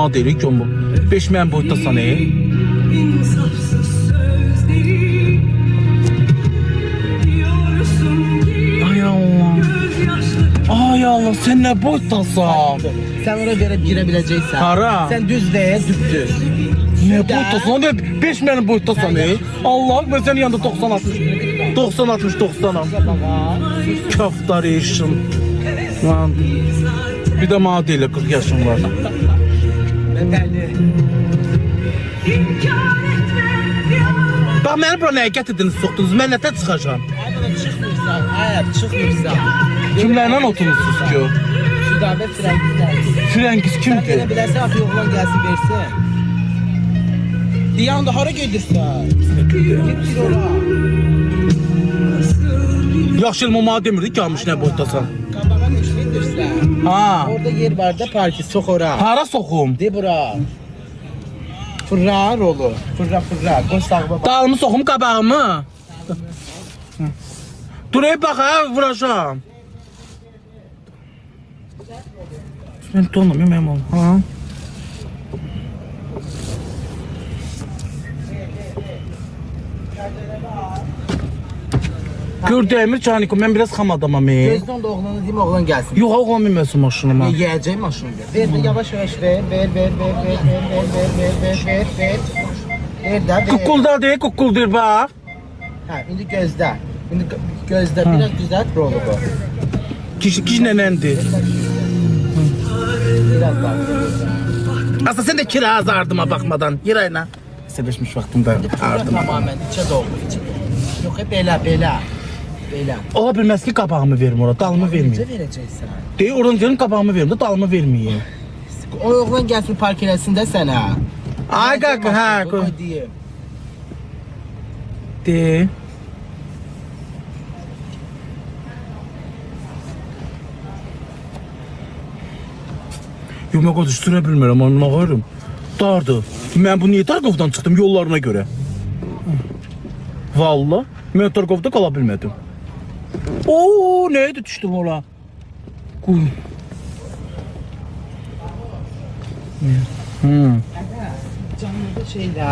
modeli ki bu. 5 mən boyutda sana. Ay Allah. Ay Allah, sen ne boyutdasan? Sen oraya verip girebileceksen. Hara? Sen düz değil, düz. Ne boyutdasan? 5 mən boyutdasan. Allah, ben senin yanında 90 60. 90 60 90. Kaftar işin. Lan. Bir de modeli 40 yaşım var. Bak məni bura nəyə gətirdiniz, soxdunuz? Mən nətə çıxacağım? Çıkmırsan, hayır çıkmırsan. Kimlərlə oturmuşsunuz ki o? Südabe Frengizler. Frəngiz Sen kimdir? gene bilersen abi oğlan gelsin versin. Diyan da hara gedirsən? Git ora. Yaxşı ilmə mənə demirdi ki, almış nə boyutdasan. Qabağın işindirsən. Ha. Orada yer var da parki sok ora. Hara soxum? De bura. Fırra rolu. Fırra. Koş sağa bak. Dalımı soxum, qabağımı. Dur ey bax ha, vuracağım. Mən donum, mənim oğlum. Ha. Gör Demir Canikom, mən biraz xam adamam. Gözdən də oğlanı deyim oğlan gelsin. Yox, oğlan minməsin maşınıma. Yiyeceğim maşını ver. Ver de yavaş ver. Ver de ver. Kukulda deyil, kukuldur bax. Ha, indi gözdə. İndi gözdə biraz düzelt rolu bu. Kiş nənəndir. Biraz daha. Aslında sen de kiraz ardıma bakmadan. Yer ayına. Sebeşmiş vaxtımda ardıma. Tamamen içe doğru. Yok hep belə. Ola bilməz ki, qabağımı verim ora, dalımı vermeyeyim. Necə verəcəksən? Deyir, oradan deyirəm qabağımı verim də dalımı vermeyeyim. O oğlan gəlsin park eləsin də sənə. Ay qaqa, hə. Qoy deyim. De. Yox, mən qardaş, sürə bilmirəm, onu ağırım. Dardı. Mən bu niyə Tarkovdan çıxdım yollarına görə? Valla, mən Tarkovda qala bilmədim. Oo, neydi düşdüm ola? Qoy. Canlı şeylər.